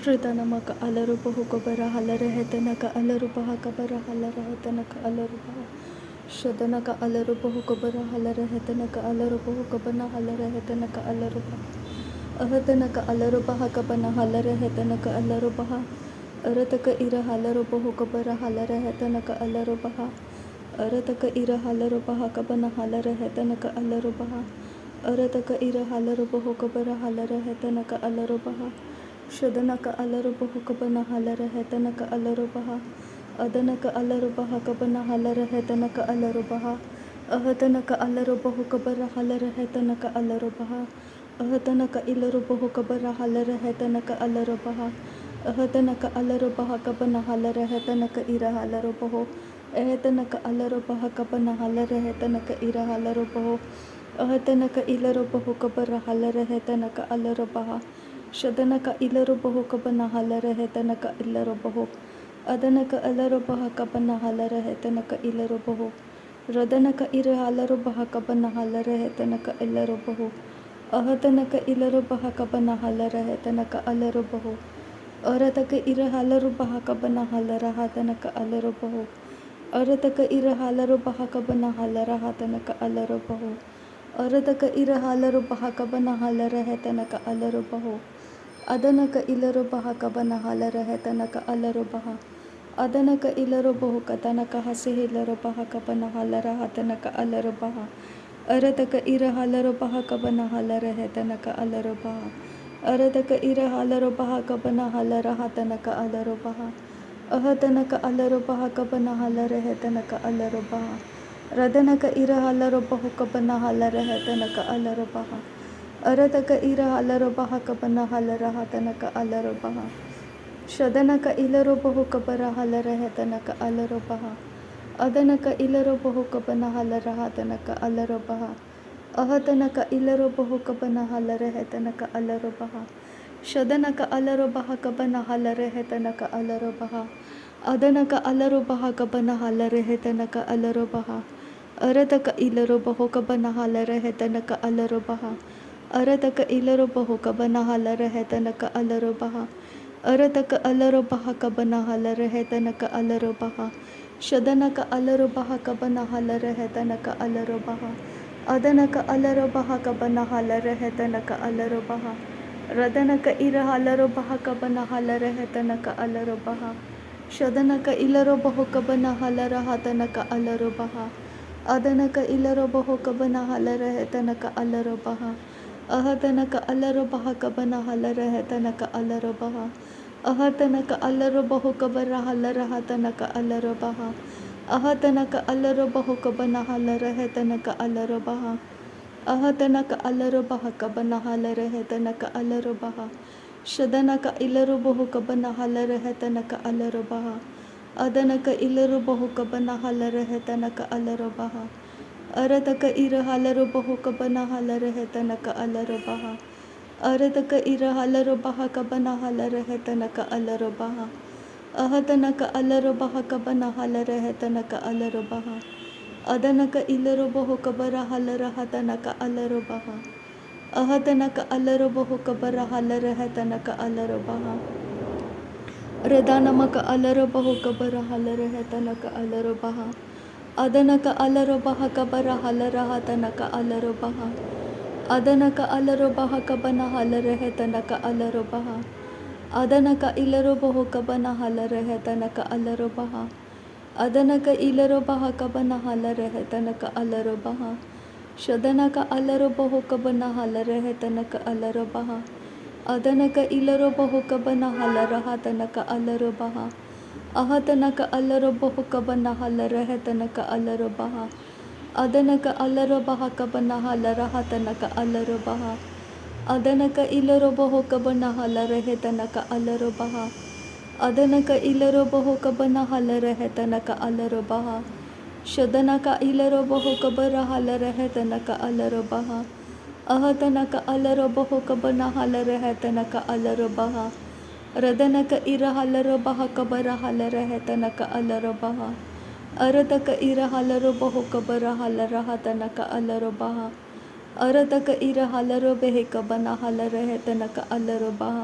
ಋತನಮಕ ಅಲರುಬಹು ಗೊಬರ ಹಲರಹೆತನಕ ಅಲರುಬಹ ಕಬರ ಹಲರಹೆತನಕ ಅಲರುಬಹ ಶದನಕ ಅಲರುಬಹು ಗೊಬರ ಹಲರಹೆತನಕ ಅಲರುಬಹು ಕಬನ ಹಲರಹೆತನಕ ಅಲರುಬಹ ಅಹತನಕ ಅಲರುಬಹ ಕಬನ ಹಲರಹೆತನಕ ಅಲರುಬಹ ಅರತಕ ಇರ ಹಲರುಬಹು ಗೊಬರ ಹಲರಹೆತನಕ ಅಲರುಬಹ ಅರತಕ ಇರ ಹಲರುಬಹ ಕಬನ ಹಲರಹೆತನಕ ಅಲರುಬಹ ಅರತಕ ಇರ ಹಲರುಬಹು ಗೊಬರ ಹಲರಹೆತನಕ ಅಲರುಬಹ ಶದನಕ ಅಲರುಬಹು ಕಬನ ಹಲರಹೆತನಕ ಅಲರುಬಹ ಅದನಕ ಅಲರುಬಹ ಕಬನ ಹಲರಹೆತನಕ ಅಲರುಬಹ ಅಹತನಕ ಅಲರುಬಹು ಕಬರ ಹಲರಹೆತನಕ ಅಲರುಬಹ ಅಹತನಕ ಇಲರುಬಹು ಕಬರ ಹಲರಹೆತನಕ ಅಲರುಬಹ ಅಹತನಕ ಅಲರುಬಹ ಕಬನ ಹಲರಹೆತನಕ ಇರ ಹಲರುಬಹು ಎಹತನಕ ಅಲರುಬಹ ಕಬನ ಹಲರಹೆತನಕ ಇರ ಹಲರುಬಹು ಅಹತನಕ ಇಲರುಬಹು ಕಬರ ಹಲರಹೆತನಕ ಅಲರುಬಹ ಶದನಕ ಇಲರುಬಹು ಕಬನ ಹಲರಹೆತನಕ ಇಲರುಬಹು ಅದನಕ ಅಲರುಬಹ ಕಬನ ಹಲರಹೆತನಕ ಇಲರುಬಹು ರದನಕ ಇರ ಹಲರುಬಹ ಕಬನ ಹಲರಹೆತನಕ ಇಲರುಬಹು ಅಹತನಕ ಇಲರುಬಹ ಕಬನ ಹಲರಹೆತನಕ ಅಲರುಬಹು ಅರತಕ ಇರ ಹಲರುಬಹ ಕಬನ ಹಲರಹತನಕ ಅಲರುಬಹು ಅರತಕ ಇರ ಹಲರುಬಹ ಕಬನ ಹಲರಹತನಕ ಅಲರುಬಹು ಅರತಕ ಇರ ಹಲರುಬಹ ಕಬನ ಹಲರಹೆತನಕ ಅಲರುಬಹು ಅದನಕ ಇಲರುಬಹ ಕಬನ ಹಲರಹೆತನಕ ಅಲರುಬಹ ಅದನಕ ಇಲರುಬಹು ಕತನಕ ಹಸಿ ಇಲರುಬಹ ಕಬನ ಹಲರಹತನಕ ಅಲರುಬಹ ಅರತಕ ಇರ ಹಲರುಬಹ ಕಬನ ಹಲರಹೆತನಕ ಅಲರುಬಹ ಅರತಕ ಇರ ಹಲರುಬಹ ಕಬನ ಹಲರಹತನಕ ಅಲರುಬಹ ಅಹತನಕ ಅಲರುಬಹ ಕಬನ ಹಲರಹೆತನಕ ಅಲರುಬಹ ರದನಕ ಇರ ಹಲರುಬಹು ಕಬನ ಹಲರಹೆತನಕ ಅಲರುಬಹ ಅರತಕ ಇರ ಹಲರುಬಹ ಕಬನ ಹಲರಹತನಕ ಅಲರುಬಹ ಶದನಕ ಇಲರುಬಹು ಕಬರ ಹಲರಹೆತನಕ ಅಲರುಬಹ ಅದನಕ ಇಲರುಬಹು ಕಬನ ಹಲರಹತನಕ ಅಲರುಬಹ ಅಹತನಕ ಇಲರುಬಹು ಕಬನ ಹಲರಹೆತನಕ ಅಲರುಬಹ ಶದನಕ ಅಲರುಬಹ ಕಬನ ಹಲರಹೆತನಕ ಅಲರುಬಹ ಅದನಕ ಅಲರುಬಹ ಕಬನ ಹಲರಹೆತನಕ ಅಲರುಬಹ ಅರತಕ ಇಲರುಬಹು ಕಬನ ಹಲರಹೆತನಕ ಅಲರುಬಹ ಅರತಕ ಇಲರುಬಹು ಕಬನ ಹಲರಹೆತನಕ ಅಲರುಬಹ ಅರತಕ ಅಲರುಬಹ ಕಬನ ಹಲರಹೆತನಕ ಅಲರುಬಹ ಶದನಕ ಅಲರುಬಹ ಕಬನ ಹಲರಹೆತನಕ ಅಲರುಬಹ ಅದನಕ ಅಲರುಬಹ ಕಬನ ಹಲರಹೆತನಕ ಅಲರುಬಹ ರದನಕ ಇರ ಹಲರುಬಹ ಕಬನ ಹಲರಹೆತನಕ ಅಲರುಬಹ ಶದನಕ ಇಲರುಬಹು ಕಬನ ಹಲರಹತನಕ ಅಲರುಬಹ ಅದನಕ ಇಲರುಬಹು ಕಬನ ಹಲರಹೆತನಕ ಅಲರುಬಹ ಅಹತನಕ ಅಲರುಬಹ ಕಬನ ಹಲರಹೆತನಕ ಅಲರುಬಹ ಅಹತನಕ ಅಲರುಬಹು ಕಬರ ಹಲರಹತನಕ ಅಲರುಬಹ ಅಹತನಕ ಅಲರುಬಹು ಕಬನ ಹಲರಹೆತನಕ ಅಲರುಬಹ ಅಹತನಕ ಅಲರುಬಹ ಕಬನ ಹಲರಹೆತನಕ ಅಲರುಬಹ ಶದನಕ ಇಲರುಬಹು ಕಬನ ಹಲರಹೆತನಕ ಅಲರುಬಹ ಅದನಕ ಇಲರುಬಹು ಕಬನ ಹಲರಹೆತನಕ ಅಲರುಬಹ ಅರತಕ ಇರ ಹಲರುಬಹು ಕಬನ ಹಲರಹೆತನಕ ಅಲರುಬಹ ಅರತಕ ಇರ ಹಲರುಬಹ ಕಬನ ಹಲರಹೆತನಕ ಅಲರುಬಹ ಅಹತನಕ ಅಲರುಬಹ ಕಬನ ಹಲರಹೆತನಕ ಅಲರುಬಹ ಅದನಕ ಇಲರುಬಹು ಕಬರ ಹಲರಹತನಕ ಅಲರುಬಹ ಅಹತನಕ ಅಲರುಬಹು ಕಬರ ಹಲರಹೆತನಕ ಅಲರುಬಹ ರದನಮಕ ಅಲರುಬಹು ಕಬರ ಹಲರಹೆತನಕ ಅಲರುಬಹ ಅದನಕ ಅಲರುಬಹ ಕಬರ ಹಲರಹತನಕ ಅಲರುಬಹ ಅದನಕ ಅಲರುಬಹ ಕಬನ ಹಲರಹೆತನಕ ಅಲರುಬಹ ಅದನಕ ಇಲರುಬಹು ಕಬನ ಹಲರಹೆತನಕ ಅಲರುಬಹ ಅದನಕ ಇಲರುಬಹ ಕಬನ ಹಲರಹೆತನಕ ಅಲರುಬಹ ಶದನಕ ಅಲರುಬಹು ಕಬನ ಹಲರಹೆತನಕ ಅಲರುಬಹ ಅದನಕ ಇಲರುಬಹು ಕಬನ ಹಲರಹತನಕ ಅಲರುಬಹ ಅಹತನಕ ಅಲರುಬಹು ಕಬನ ಹಲರಹೆತನಕ ಅಲರುಬಹ ಅದನಕ ಅಲರುಬಹ ಕಬನ ಹಲರಹತನಕ ಅಲರುಬಹ ಅದನಕ ಇಲರುಬಹು ಕಬನ ಹಲರಹೆತನಕ ಅಲರುಬಹ ಅದನಕ ಇಲರುಬಹು ಕಬನ ಹಲರಹೆತನಕ ಅಲರುಬಹ ಶದನಕ ಇಲರುಬಹು ಕಬರ ಹಲರಹೆತನಕ ಅಲರುಬಹ ಅಹತನಕ ಅಲರುಬಹು ಕಬನ ಹಲರಹೆತನಕ ಅಲರುಬಹ ರದನಕ ಇರ ಹಲರುಬಹ ಕಬರ ಹಲರಹೆತನಕ ಅಲರುಬಹ ಅರತಕ ಇರ ಹಲರುಬಹು ಕಬರ ಹಲರಹತನಕ ಅಲರುಬಹ ಅರತಕ ಇರ ಹಲರುಬೆಹಿ ಕಬನ ಹಲರಹೆತನಕ ಅಲರುಬಹ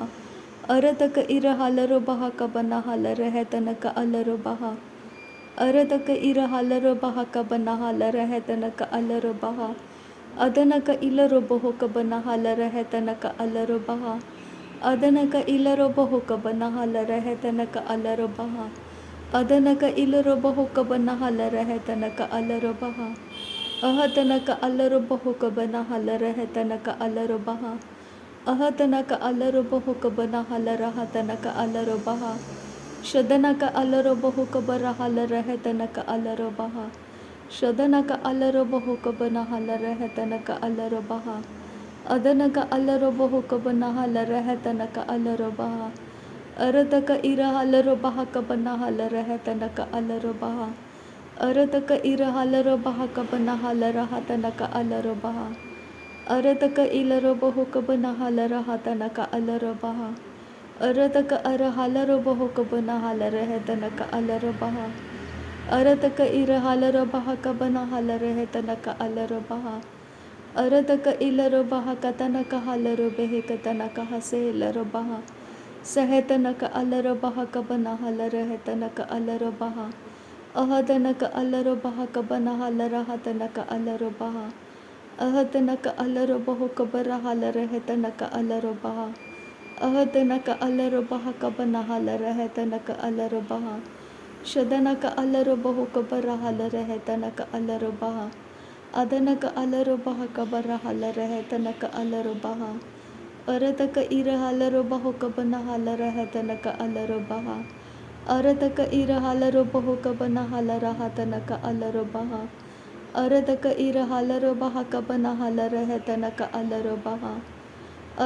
अरतक इर हालरो बहा कबना हाल रह तनक अलरो बहा अरतक इर हालरो बहा कबना हाल रह तनक अलरो बहा अदनक इलरो बहो कबना हाल रह तनक अलरो बहा अदनक इलरो बहो कबना हाल रह तनक अलरो बहा अदनक इलरो बहो कबना हाल रह तनक अलरो बहा अहतनक अलरो बहो कबना हाल रह तनक अलरो बहा अहतनक अलरो बहो कबना हाल रह तनक अलरो बहा शदनक अलरो बहो कबरा हाल रह तनक अलरो बहा शदनक अलरो बहो कबना हाल रह तनक अलरो बहा अदनक अलरो बहो कबना हाल रह तनक अलरो बहा अरतक इर हालरो बहा कबना हाल रह तनक अलरो बहा अरतक इर हालरो बहा कबना हाल रह तनक अलरो बहा अरतक इलरो बहो कबना हाल रह तनक अलरो बहा अरतक अर हालरो बहो कबना हाल रह तनक अलरो बहा अरतक इर हालरो बहा कबना हाल रह तनक अलरो बहा अरतक इलरो बहा कतनक हालरो बेहे कतनक हसेलरो बहा सहतनक अलरो बहा कबना हाल रह तनक अलरो बहा अहतनक अलरो बहा कबना हाल रह तनक अलरो बहा अहतनक अलरो बहो कबरा हाल रह तनक अलरो बहा अहतनक अलरो बहा कबना हाल रह तनक अलरो बहा शदनक अलरो बहो कबरा हाल रह तनक अलरो बहा अदनक अलरो बहा कबरा हाल रह तनक अलरो बहा अरतक इर हालरो बहो कबना हाल रह तनक अलरो बहा अरतक इर हालरो बहो कबना हाल रह तनक अलरो बहा अरतक इर हालरो बहा कबना हाल रह तनक अलरो बहा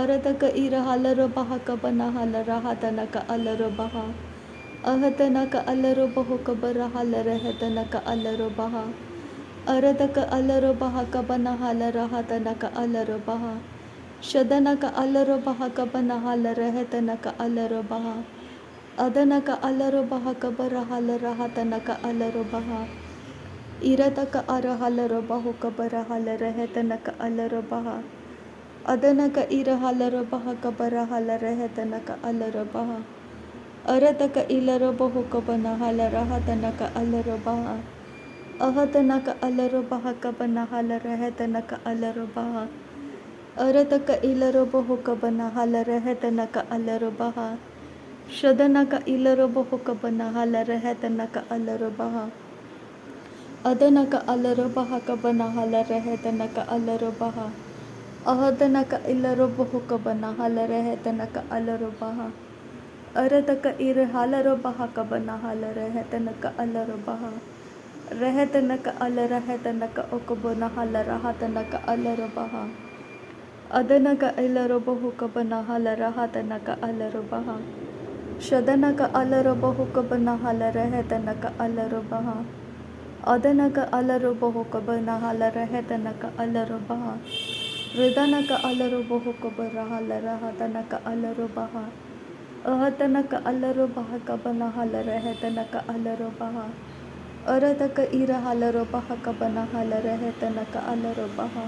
अरतक इर हालरो बहा कबना हाल रह तनक अलरो बहा अहतनक अलरो बहो कबरा हाल रह तनक अलरो बहा अरतक अलरो बहा कबना हाल रह तनक अलरो बहा शदनक अलरो बहा कबना हाल रह तनक अलरो बहा अदनक अलरो बहा कबरा हाल रह तनक अलरो बहा इरतक अर हालरो बहो कबरा हाल रह तनक अलरो बहा अदनक इर हालरो बहा कबरा हाल रह तनक अलरो बहा अरतक इलरो बहो कबना हाल रह तनक अलरो बहा अहतनक अलरो बहा कबना हाल रह तनक अलरो बहा अरतक इलरो बहो कबना हाल रह तनक अलरो बहा शदनक इलरो बहो कबना हाल रह तनक अलरो बहा अदनक अलरो बहा कबना हाल रह तनक अलरो बहा अहतनक इलरो बहो कबना हाल रह तनक अलरो बहा अरतक इर हालरो बहा कबना हाल रह तनक अलरो बहा रह तनक अल रह तनक ओकबना हाल रह तनक अलरो बहा अदनक इलरो बहो कबना हाल रह तनक अलरो बहा शदनक अलरो बहो कबना हाल रह तनक अलरो बहा अदनक अलरो बहो कबना हाल रह तनक अलरो बहा हृदनक अलरो बहो कबरा हाल रह तनक अलरो बहा अहतनक अलरो बहा कबना हाल रह तनक अलरो बहा अरतक इर हालरो बहा कबना हाल रह तनक अलरो बहा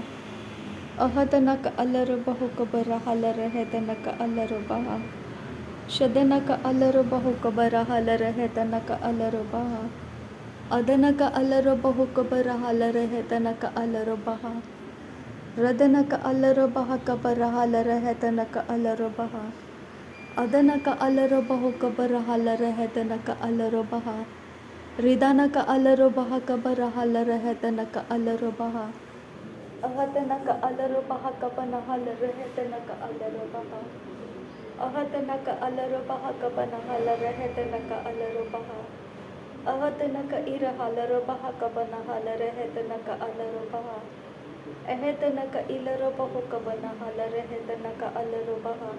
अहतनक अलरो बहो कबरा हाल रह तनक अलरो बहा शदनक अलरो बहो कबरा हाल रह तनक अलरो बहा अदनक अलरो बहो कबरा हाल रह तनक अलरो बहा रदनक अलरो बहा कबरा हाल रह तनक अलरो बहा अदनक अलरो बहो कबरा हाल रह तनक अलरो बहा रिदनक अलरो बहा कबरा हाल रह तनक अलरो बहा अहतनक अलरो बहा कबना हाल रह तनक अलरो बहा अहतनक अलरो बहा कबना हाल रह तनक अलरो बहा अहतनक इर हालरो बहा कबना हाल रह तनक अलरो बहा अहतनक इलरो बहो कबना हाल रह तनक अलरो बहा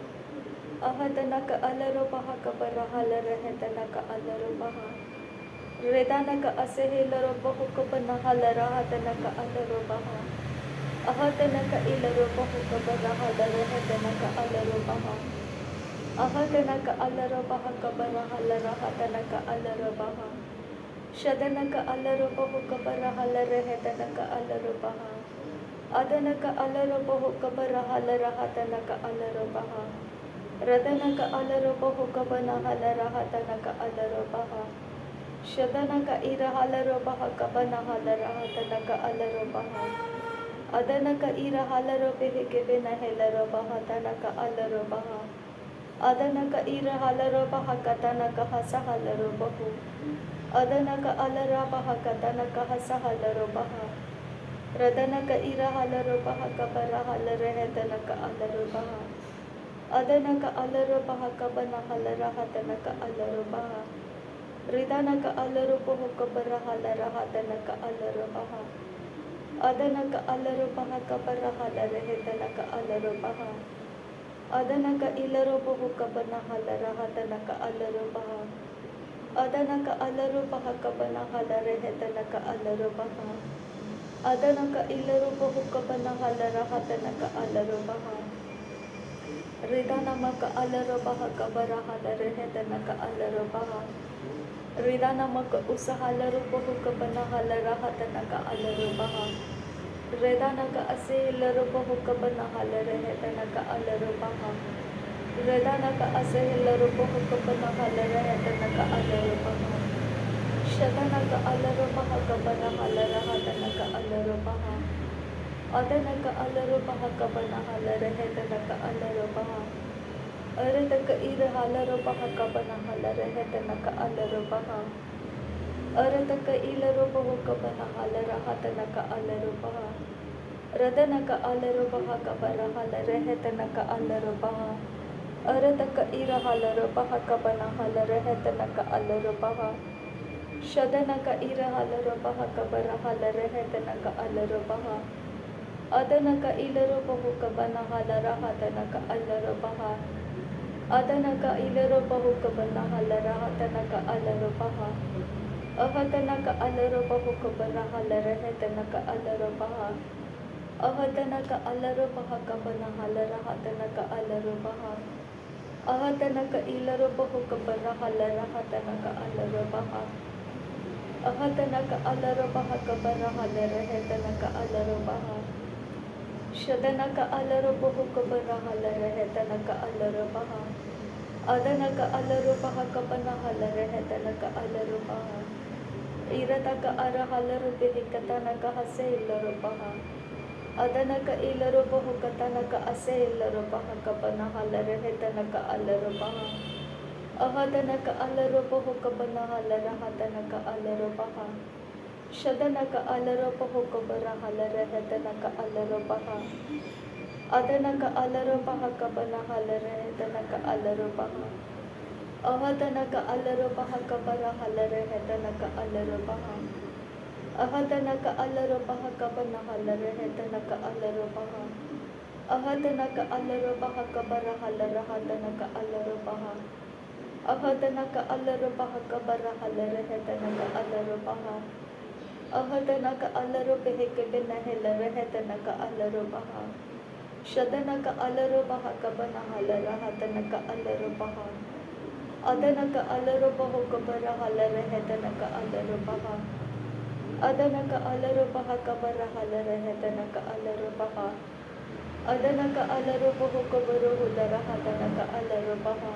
अहतनक अलरो बहा कबरा हाल रह तनक अलरो बहा रेदानक असेहिलरो बहो कबना हाल रह तनक अलरो बहा अहतनक इलरो बहो कबरा हाल रह तनक अलरो बहा अहतनक अलरो बहा कबरा हाल रह तनक अलरो बहा शदनक अलरो बहो कबरा हाल रह तनक अलरो बहा अदनक अलरो बहो कबरा हाल रह तनक अलरो बहा Radana ka alaro bahu kabana halara hatana ka alaro baha. Shadana ka ira halaro baha kabana halara hatana ka alaro baha. Adana ka ira halaro behe kebena helaro baha tana ka alaro baha. Adana ka ira halaro baha katana ka hasa halaro bahu. Adana ka alara baha katana ka hasa halaro baha. Radana ka ira halaro baha kabara halare hetana ka alaro baha. Adana ka alaro baha kabana halara hatana ka alaro baha. Ridana ka alaro bahu kabara halara hatana ka alaro baha. Adana ka alaro baha kabara halare hetana ka alaro baha. Adana ka ilaro bahu kabana halara hatana ka alaro baha. Adana ka alaro baha kabana halare hetana ka alaro baha. Adana ka ilaro bahu kabana halara hatana ka alaro baha. Ridana maka alaro baha kabara halare hetana ka alaro baha. Ridana maka usahalaro bahu kabana halara hatana ka alaro baha. Redana ka ase ilaro bahu kabana halare hetana ka alaro baha. Redana ka ase ilaro bahu kabana halare hetana ka alaro baha. Shadana ka alaro baha kabana halara hatana ka alaro baha. Adana ka alaro baha kabana halare hetana ka alaro baha. Arada ka ira halaro baha kabana halare hetana ka alaro baha. Arada ka ilaro bahu kabana halara hatana ka alaro baha. Radana ka alaro baha kabara halare hetana ka alaro baha. Arada ka ira halaro baha kabana halare hetana ka alaro baha. Shadana ka ira halaro baha kabara halare hetana ka alaro baha. Adana ka ilaro bahu kabana halara hatana ka alaro baha. Adana ka ilaro bahu kabana halara hatana ka alaro baha. Ahadana ka alaro bahu kabana halare hetana ka alaro baha. Ahadana ka alaro baha kabana halara hatana ka alaro baha. Ahadana ka ilaro bahu kabana halara hatana ka alaro baha. Ahadana ka alaro baha kabana halare hetana ka alaro baha. Shadana ka alaro bahu kabana halare hetana ka alaro baha. Adana ka alaro baha kabana halare hetana ka alaro baha. Irata ka ara halaro behe katana ka hase ilaro baha. Adana ka ilaro bahu katana ka ase ilaro baha kabana halare hetana ka alaro baha. Ahadana ka alaro bahu kabana halara hatana ka alaro baha. Shadana ka alaro bahu kabara halare hetana ka alaro baha. Adana ka alaro baha kabana halare hetana ka alaro baha. Ahadana ka alaro baha kabara halare hetana ka alaro baha. Ahadana ka alaro baha kabana halare hetana ka alaro baha. Ahadana ka alaro baha kabara halara hatana ka alaro baha. Ahadana ka alaro baha kabara halare hetana ka alaro baha. Ahadana ka alaro behe kebena helare hetana ka alaro baha. Shadana ka alaro baha kabana halara hatana ka alaro baha. Adana ka alaro bahu kabara halare hetana ka alaro baha. Adana ka alaro baha kabara halare hetana ka alaro baha. Adana ka alaro bahu kabaro hulara hatana ka alaro baha.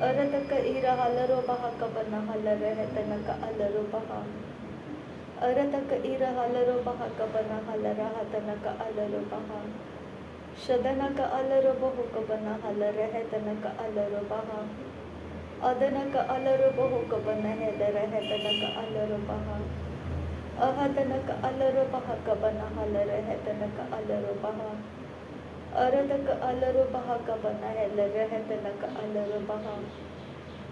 Arada ka ira halaro baha kabana halare hetana ka alaro baha. Arada ka ira halaro baha kabana halara hatana ka alaro baha. Shadana ka alaro bahu kabana halare hetana ka alaro baha. Adana ka alaro bahu kabana helare hetana ka alaro baha. Ahadana ka alaro baha kabana halare hetana ka alaro baha. Arada ka alaro baha kabana helare hetana ka alaro baha.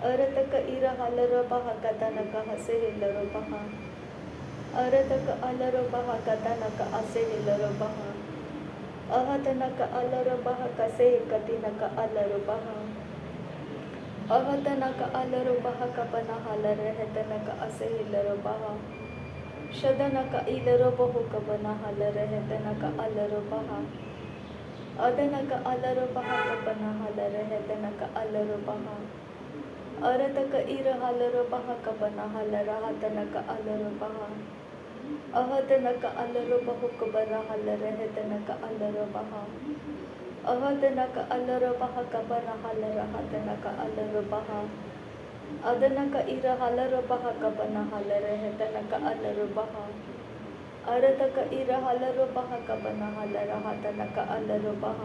Arada ka ira halaro baha katana ka hase hilaro baha. Arada ka alaro baha katana ka ase hilaro baha. Ahadana ka alaro baha kase katina ka alaro baha. Ahadana ka alaro baha kabana halare hetana ka ase hilaro baha. Shadana ka ilaro bahu kabana halare hetana ka alaro baha. Adana ka alaro baha kabana halare hetana ka alaro baha. Arada ka ira halaro baha kabana halara hatana ka alaro baha. Ahadana ka alaro bahu kabana halare hetana ka alaro baha. अहदनक अलरबह कबनहलरहदनक अलरबह अदनक इरहलरबह कबनहलरहदनक अलरबह अरदक इरहलरबह कबनहलरहदनक अलरबह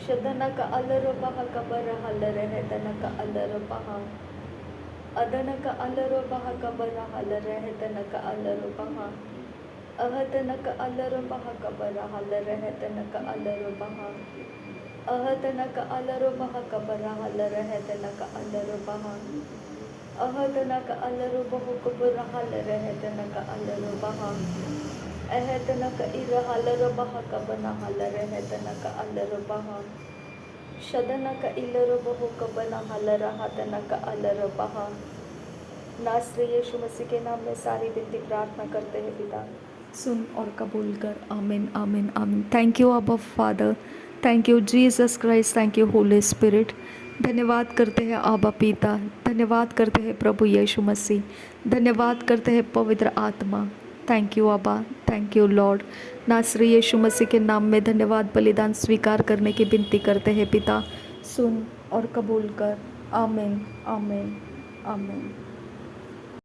शदनक अलरबह कबरहलरहदनक अलरबह अदनक अलरबह कबरहलरहदनक अलरबह अहदनक अलरबह कबरहलरहदनक अलरबह अहदनक अलरबह कबरहलरहदनक अलरबह अहदनक अलरबह कबरहलरहदनक अलरबह अहदनक इरहलरबह कबनहलरहदनक अलरबह शदनक इलरबह कबनहलरहदनक अलरबह। नासरी यीशु मसीह के नाम में सारी विनती प्रार्थना करते हैं पिता, सुन और कबूल कर। आमीन आमीन आमीन। थैंक यू अबा father, thank you Jesus Christ, thank you Holi spirit. धन्यवाद करते हैं आबा पिता, धन्यवाद करते हैं प्रभु यीशु मसीह, धन्यवाद करते हैं पवित्र आत्मा। थैंक यू आबा, थैंक यू लॉर्ड। नासरी यीशु मसीह के नाम में धन्यवाद बलिदान स्वीकार करने की विनती करते हैं पिता, सुन और कबूल कर। आमीन आमीन आमीन।